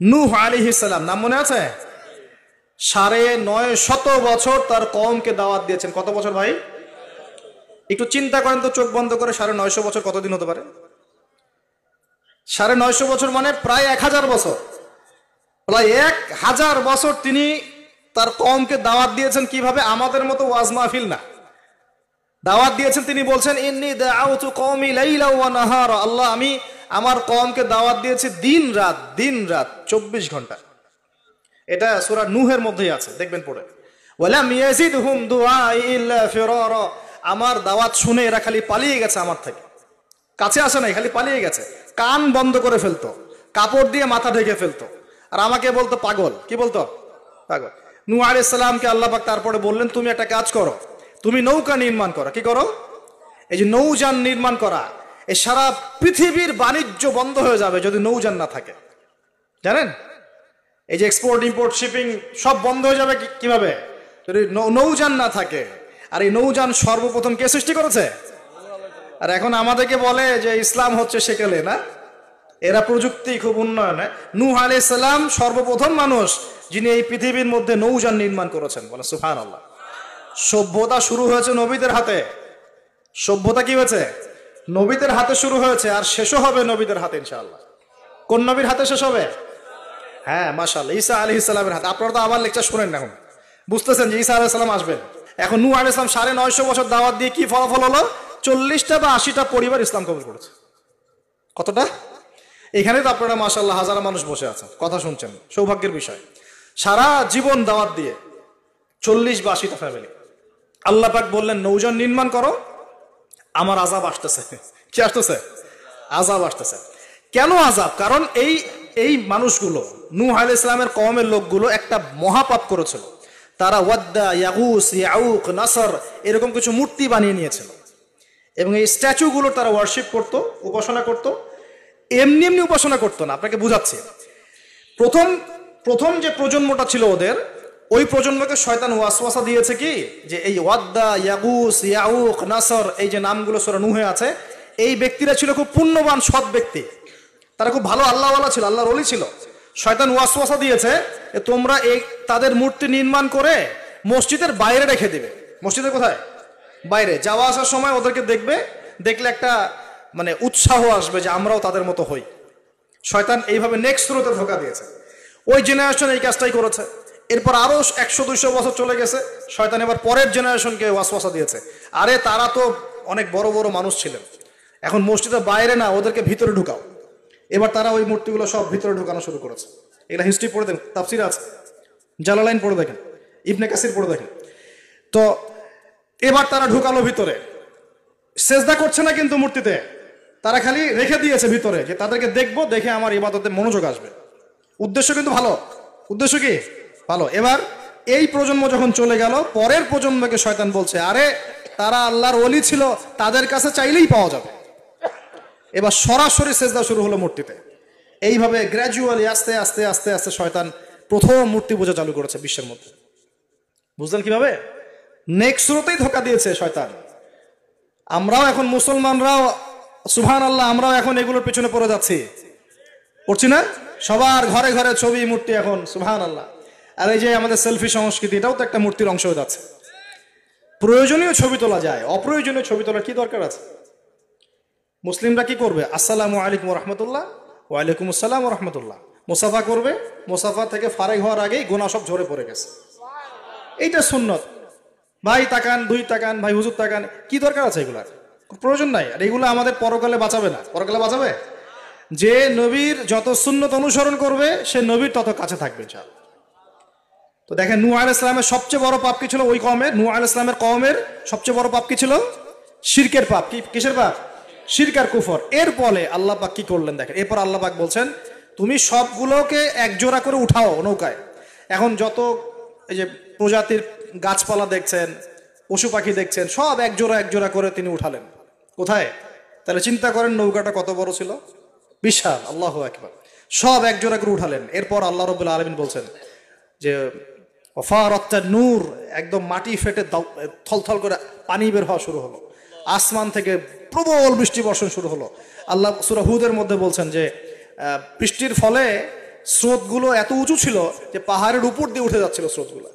নূহ আলাইহিস সালাম, নাম মনে আছে? 950 বছর তার কওমকে দাওয়াত দিয়েছেন। কত বছর ভাই? একটু চিন্তা করেন তো, চোখ বন্ধ করে। 950 বছর কতদিন হতে পারে? 950 বছর মানে প্রায় 1000 বছর। প্রায় 1000 বছর তিনি তার কওমকে দাওয়াত দিয়েছেন। কিভাবে? আমাদের মতো ওয়াজ মাহফিল না, দাওয়াত দিয়েছেন। তিনি বলছেন, ইন্নী দাআউতু কওমি লাইলা ওয়া নাহারা, আল্লাহ আমি আমার কওমকে দাওয়াত দিয়েছি দিন রাত 24 ঘন্টা। এটা সূরা নূহের মধ্যেই আছে, দেখবেন পড়ে। ওয়ালাম ইয়াজিদহুম দুআই ইল্লা ফিরারা, আমার দাওয়াত শুনে এরা খালি পালিয়ে গেছে আমার থেকে, কাছে আসে নাই, খালি পালিয়ে গেছে। কান বন্ধ করে ফেলতো, কাপড় দিয়ে মাথা ঢেকে ফেলতো, আর আমাকে বলতো পাগল। কি বলতো? পাগল। নূহ আলাইহিস সালামকে আল্লাহ পাক তারপরে বললেন, তুমি একটা কাজ করো, তুমি নৌকা নির্মাণ করো। কি করো? এই যে নৌযান নির্মাণ করা, এই সারা পৃথিবীর বাণিজ্য বন্ধ হয়ে যাবে যদি নৌযান না থাকে। জানেন, এই যে এক্সপোর্ট ইম্পোর্ট শিপিং সব বন্ধ হয়ে যাবে কিভাবে? যদি নৌযান না থাকে। আর এই নৌযান সর্বপ্রথম কে সৃষ্টি করেছে? আর এখন আমাদেরকে বলে যে ইসলাম হচ্ছে সেকেলে, না? এরা প্রযুক্তি খুব উন্নয়নে। নূহ আলাইহিস সালাম সর্বপ্রথম মানুষ যিনি এই পৃথিবীর মধ্যে নৌযান নির্মাণ করেছেন। বলে সুবহানাল্লাহ। সভ্যতা শুরু হয়েছে নবীদের হাতে। সভ্যতা কি হয়েছে? নবীদের হাতে শুরু হয়েছে, আর শেষও হবে নবীদের হাতে ইনশাআল্লাহ। কোন নবীর হাতে শেষ হবে? হ্যাঁ, মাশাআল্লাহ, ঈসা আলাইহিস সালামের হাতে। আপনারা তো আবার লেকচার শুনেন না, এখন বুঝতেছেন যে ঈসা আলাইহিস সালাম আসবেন। এখন নূহ আলাইহিস সালাম 950 বছর দাওয়াত দিয়ে কি ফলাফল হলো? 40টা বা 80টা পরিবার ইসলাম কবুল করেছে। কতটা? এখানে তো আপনারা মাশাআল্লাহ হাজার মানুষ বসে আছেন, কথা শুনছেন, সৌভাগ্যের বিষয়। সারা জীবন দাওয়াত দিয়ে 40 বা 80টা ফ্যামিলি। আল্লাহ পাক বললেন, নৌযান নির্মাণ করো, আমার আযাব আসতেছে। কি আসতেছে? আযাব আসতেছে। কেন আযাব? কারণ এই মানুষগুলো, নূহ আলাইহিস সালামের কওমের লোকগুলো একটা মহাপাপ করেছিল। তারা ওয়াদ্দা, ইয়াগুস, ইয়াউক, নাসর এরকম কিছু মূর্তি বানিয়ে নিয়েছিল, এবং এই স্ট্যাচুগুলো তারা ওয়ার্শিপ করত, উপাসনা করত। এমনি এমনি উপাসনা করতো না, আপনাকে বুঝাচ্ছি। প্রথম যে প্রজন্মটা ছিল ওদের, ওই প্রজন্মকে শয়তান ওয়াসওয়াসা দিয়েছে কি, যে এই ওয়াদ্দা, ইয়াগুস, ইয়াউক, নাসর এই যে নামগুলো সূরা নূহে আছে, এই ব্যক্তিরা ছিল খুব পুণ্যবান সৎ ব্যক্তি, তারা খুব ভালো আল্লাহওয়ালা ছিল, আল্লাহর ওলি ছিল। শয়তান ওয়াসওয়াসা দিয়েছে তোমরা এই তাদের মূর্তি নির্মাণ করে মসজিদের বাইরে রেখে দিবে। মসজিদের কোথায়? বাইরে। যাওয়া আসার সময় ওদেরকে দেখলে একটা মানে উৎসাহ আসবে যে আমরাও তাদের মতো হই। শয়তান এইভাবে নেক্সট স্রোতে ধোঁকা দিয়েছে। ওই জেনারেশন এই কাজটাই করেছে। এরপর আরো 100-200 বছর চলে গেছে, শয়তান এবার পরের জেনারেশনকে ওয়াসওয়াসা দিয়েছে, আরে তারা তো অনেক বড় বড় মানুষ ছিলেন, এখন মসজিদের বাইরে না, ওদেরকে ভিতরে ঢুকাও। এবার তারা ওই মূর্তিগুলো সব ভিতরে ঢুকানো শুরু করেছে। এগুলা হিস্ট্রি পড়ে দেখেন, তাফসির আছে, জালালাইন পড়ে দেখেন, ইবনে কাসির পড়ে দেখেন। তো এবার তারা ঢুকালো ভিতরে, সেজদা করছে না কিন্তু মূর্তিতে, তারা খালি রেখে দিয়েছে ভিতরে, যে তাদেরকে দেখবো, দেখে আমার ইবাদতে মনোযোগ আসবে। উদ্দেশ্য কিন্তু ভালো। উদ্দেশ্য কি? ভালো। এবার এই প্রজন্ম যখন চলে গেল, পরের প্রজন্মকে শয়তান বলছে, আরে তারা আল্লাহর ওলি ছিল, তাদের কাছে চাইলেই পাওয়া যাবে। এবার সরাসরি সেজদা শুরু হলো মূর্তিতে। এইভাবে গ্র্যাজুয়ালি আস্তে আস্তে আস্তে আস্তে শয়তান প্রথম মূর্তি পূজা চালু করেছে বিশ্বের মধ্যে। বুঝলেন কিভাবে? নেক্সট স্রোতেই ধোঁকা দিয়েছে শয়তান। আমরাও এখন মুসলমানরাও সুবহানাল্লাহ, আমরাও এখন এগুলোর পিছনে পড়ে যাচ্ছি, পড়ছি না? সবার ঘরে ঘরে ছবি, মূর্তি এখন, সুবহানাল্লাহ। আর এই যে আমাদের সেলফি সংস্কৃতি, এটাও তো একটা মূর্তির অংশ হয়ে যাচ্ছে। প্রয়োজনীয় ছবি তোলা যায়, অপ্রয়োজনীয় ছবি তোলার কি দরকার আছে? মুসলিমরা কি করবে? আসসালামু আলাইকুম রহমতুল্লাহ, ওয়ালাইকুম আসসালাম রহমতুল্লাহ, মুসাফা করবে। মুসাফা থেকে ফারেক হওয়ার আগেই গোনা সব ঝরে পড়ে গেছে। এইটা সুন্নত। ভাই তাকান, দুই তাকান, ভাই হুজুর তাকান, কি দরকার আছে? এগুলার প্রয়োজন নাই। আর এগুলো আমাদের পরকালে বাঁচাবে না। পরকালে বাঁচাবে? যে নবীর যত সুন্নত অনুসরণ করবে, সে নবীর তত কাছে থাকবে ইনশাআল্লাহ। তো দেখেন, নূহ আলাইহিস সালামের সবচেয়ে বড় পাপ কি ছিল? ওই কওমের, নূহ আলাইহিস সালামের কওমের সবচেয়ে বড় পাপ কি ছিল? শিরকের পাপ। কিসের পাপ? শিরক আর কুফর। এর ফলে আল্লাহ পাক কি করলেন দেখেন। এরপর আল্লাহ পাক বলছেন, তুমি সবগুলোকে একজোড়া করে উঠাও নৌকায়। এখন যত এই যে প্রজাতির গাছপালা দেখছেন, পশু পাখি দেখছেন, সব একজোড়া করে তিনি উঠালেন। কোথায়? তাহলে চিন্তা করেন নৌকাটা কত বড় ছিল, বিশাল। আল্লাহু আকবার। সব একজোড়া করে উঠালেন। এরপর আল্লাহ রাব্বুল আলামিন বলছেন যে ওয়াফারাত নূর, একদম মাটি ফেটে থলথল করে পানি বের হওয়া শুরু হলো, আসমান থেকে প্রবল বৃষ্টি বর্ষণ শুরু হলো। আল্লাহ সূরা হুদের মধ্যে বলছেন যে বৃষ্টির ফলে স্রোতগুলো এত উঁচু ছিল যে পাহাড়ের উপর দিয়ে উঠে যাচ্ছিল স্রোতগুলো,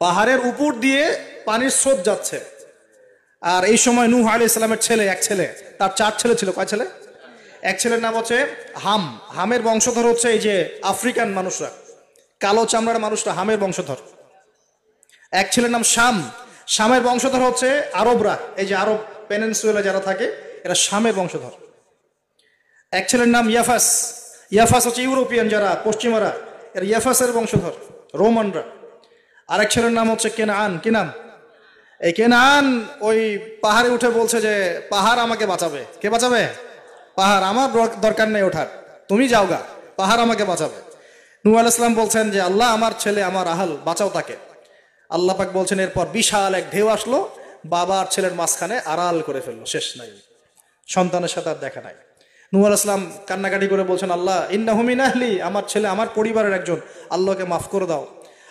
পাহাড়ের উপর দিয়ে পানির স্রোত যাচ্ছে। আর এই সময় নূহ আলাইহিস সালামের ছেলে, এক ছেলে, তার 4 ছেলে ছিল। কয় ছেলে? এক ছেলের নাম হচ্ছে হাম। হামের বংশধর হচ্ছে এই যে আফ্রিকান মানুষরা, কালো চামড়ার মানুষরা হামের বংশধর। এক ছেলের নাম শাম। শামের বংশধর হচ্ছে আরবরা, এই যে আরব পেনিনসুলা যারা থাকে এরা শামের বংশধর। এক ছেলের নাম ইয়াফাস। ইয়াফাস হচ্ছে ইউরোপিয়ান যারা, পশ্চিমারা, এরা ইয়াফাসের বংশধর, রোমানরা। আরেক ছেলের নাম হচ্ছে কেনান। কি নাম? এই কেনান ওই পাহাড়ে উঠে বলছে যে পাহাড় আমাকে বাঁচাবে। কে বাঁচাবে? পাহাড়। আমার দরকার নেই ওঠার, তুমি যাও গা, পাহাড় আমাকে বাঁচাবে। নূহ আলাইহিস সালাম বলছেন যে আল্লাহ, আমার ছেলে, আমার আহল, বাঁচাও তাকে। আল্লাহ পাক বলছেন এরপর বিশাল এক ঢেউ আসলো, বাবা আর ছেলের মাঝখানে আড়াল করে ফেললো, শেষ নাই, সন্তানের সাথে আর দেখা নাই। নূহ আলাইহিস সালাম কান্নাকাটি করে বলছেন আল্লাহ, ইন্নাহু মিন আহলি, আমার ছেলে আমার পরিবারের একজন, আল্লাহকে মাফ করে দাও।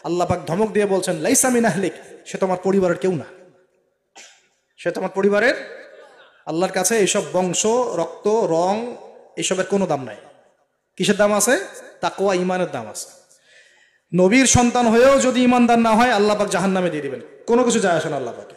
আল্লাহ পাক ধমক দিয়ে বলছেন লাইসা মিন আহলিক, সে তোমার পরিবারের কেউ না, সে তোমার পরিবারের। আল্লাহর কাছে এইসব বংশ, রক্ত, রং, এইসবের কোনো দাম নাই। কিসের দাম আছে? তাকওয়া, ইমানের দাম আছে। নবীর সন্তান হয়েও যদি ইমানদার না হয় আল্লাহ পাক জাহান্নামে দিয়ে দিবেন, কোনো কিছু যায় আসে না আল্লাহ পাকে।